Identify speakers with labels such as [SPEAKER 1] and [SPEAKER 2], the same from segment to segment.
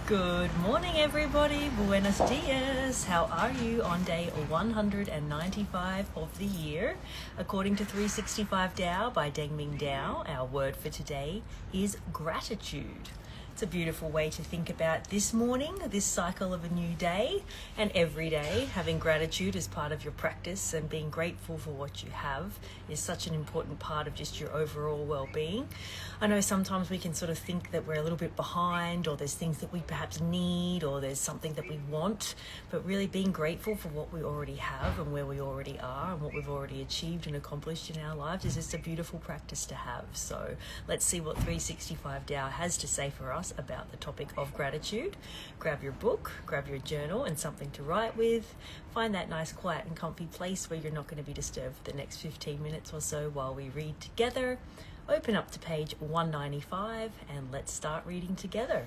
[SPEAKER 1] Good morning, everybody. Buenos dias. How are you on day 195 of the year? According to 365 Tao by Deng Ming Dao, our word for today is gratitude. It's a beautiful way to think about this morning, this cycle of a new day, and every day. Having gratitude as part of your practice and being grateful for what you have is such an important part of just your overall well-being. I know sometimes we can sort of think that we're a little bit behind, or there's things that we perhaps need, or there's something that we want, but really being grateful for what we already have and where we already are and what we've already achieved and accomplished in our lives is just a beautiful practice to have. So let's see what 365 Tao has to say for us about the topic of gratitude. Grab your book, grab your journal and something to write with. Find that nice, quiet and comfy place where you're not going to be disturbed for the next 15 minutes or so while we read together. Open up to page 195 and let's start reading together.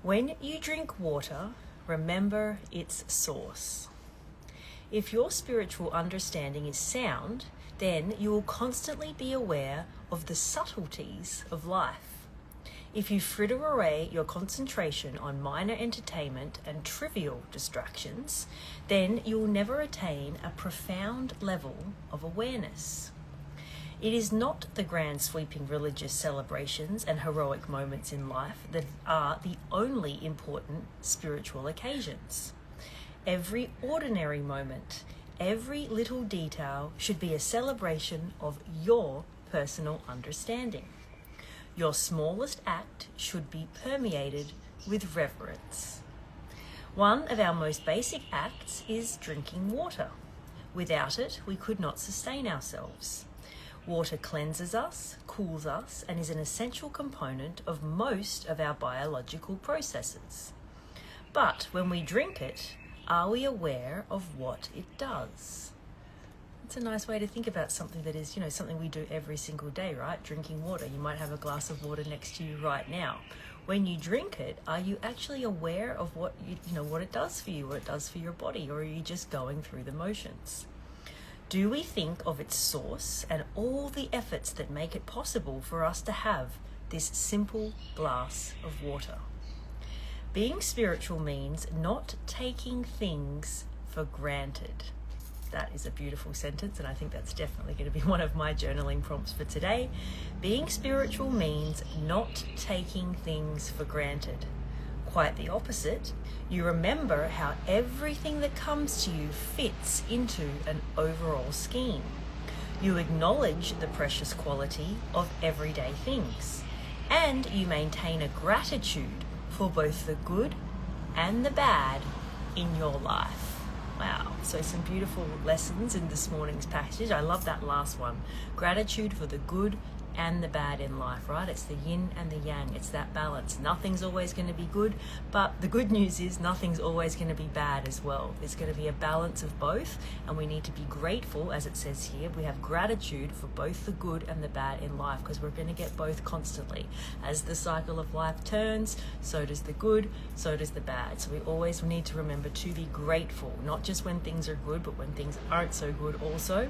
[SPEAKER 1] When you drink water, remember its source. If your spiritual understanding is sound, then you will constantly be aware of the subtleties of life. If you fritter away your concentration on minor entertainment and trivial distractions, then you will never attain a profound level of awareness. It is not the grand sweeping religious celebrations and heroic moments in life that are the only important spiritual occasions. Every ordinary moment, every little detail should be a celebration of your personal understanding. Your smallest act should be permeated with reverence. One of our most basic acts is drinking water. Without it, we could not sustain ourselves. Water cleanses us, cools us, and is an essential component of most of our biological processes. But when we drink it, are we aware of what it does? It's a nice way to think about something that is, something we do every single day, right? Drinking water. You might have a glass of water next to you right now. When you drink it, are you actually aware of what what it does for you, what it does for your body, or are you just going through the motions? Do we think of its source and all the efforts that make it possible for us to have this simple glass of water? Being spiritual means not taking things for granted. That is a beautiful sentence, and I think that's definitely going to be one of my journaling prompts for today. Being spiritual means not taking things for granted. Quite the opposite. You remember how everything that comes to you fits into an overall scheme. You acknowledge the precious quality of everyday things, and you maintain a gratitude for both the good and the bad in your life. Wow, so some beautiful lessons in this morning's passage. I love that last one. Gratitude for the good and the bad in life, right? It's the yin and the yang. It's that balance. Nothing's always going to be good, but the good news is nothing's always going to be bad as well. There's going to be a balance of both, and we need to be grateful, as it says here. We have gratitude for both the good and the bad in life, because we're going to get both constantly. As the cycle of life turns, so does the good, so does the bad. So we always need to remember to be grateful, not just when things are good, but when things aren't so good also.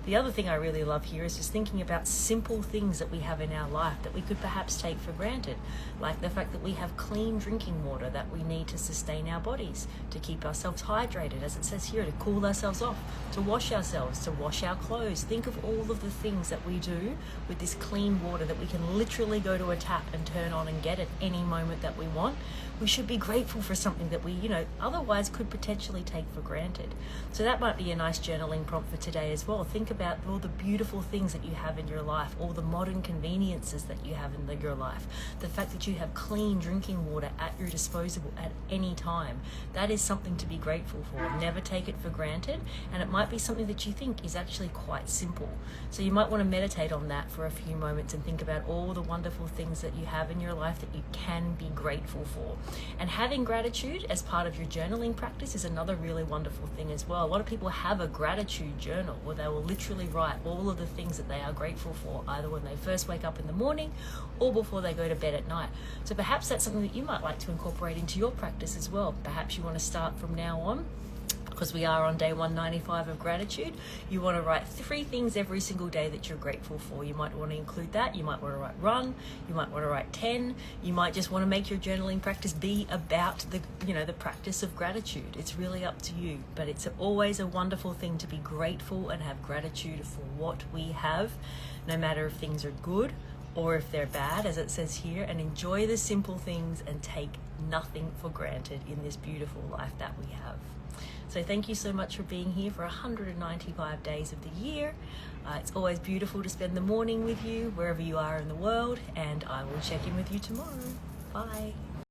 [SPEAKER 1] The other thing I really love here is just thinking about simple things that we have in our life that we could perhaps take for granted, like the fact that we have clean drinking water that we need to sustain our bodies, to keep ourselves hydrated, as it says here, to cool ourselves off, to wash ourselves, to wash our clothes. Think of all of the things that we do with this clean water that we can literally go to a tap and turn on and get at any moment that we want. We should be grateful for something that we, otherwise could potentially take for granted. So that might be a nice journaling prompt for today as well. Think about all the beautiful things that you have in your life, all the modern conveniences that you have in your life, the fact that you have clean drinking water at your disposal at any time. That is something to be grateful for. Never take it for granted, and it might be something that you think is actually quite simple. So you might want to meditate on that for a few moments and think about all the wonderful things that you have in your life that you can be grateful for. And having gratitude as part of your journaling practice is another really wonderful thing as well. A lot of people have a gratitude journal where they will literally write all of the things that they are grateful for, either when they first wake up in the morning or before they go to bed at night. So perhaps that's something that you might like to incorporate into your practice as well. Perhaps you want to start from now on because we are on day 195 of gratitude. You want to write 3 things every single day that you're grateful for. You might want to include that. You might want to write run. You might want to write 10. You might just want to make your journaling practice be about the practice of gratitude. It's really up to you, but it's always a wonderful thing to be grateful and have gratitude for what we have, no matter if things are good or if they're bad, as it says here, and enjoy the simple things and take nothing for granted in this beautiful life that we have. So thank you so much for being here for 195 days of the year. It's always beautiful to spend the morning with you wherever you are in the world, and I will check in with you tomorrow. Bye.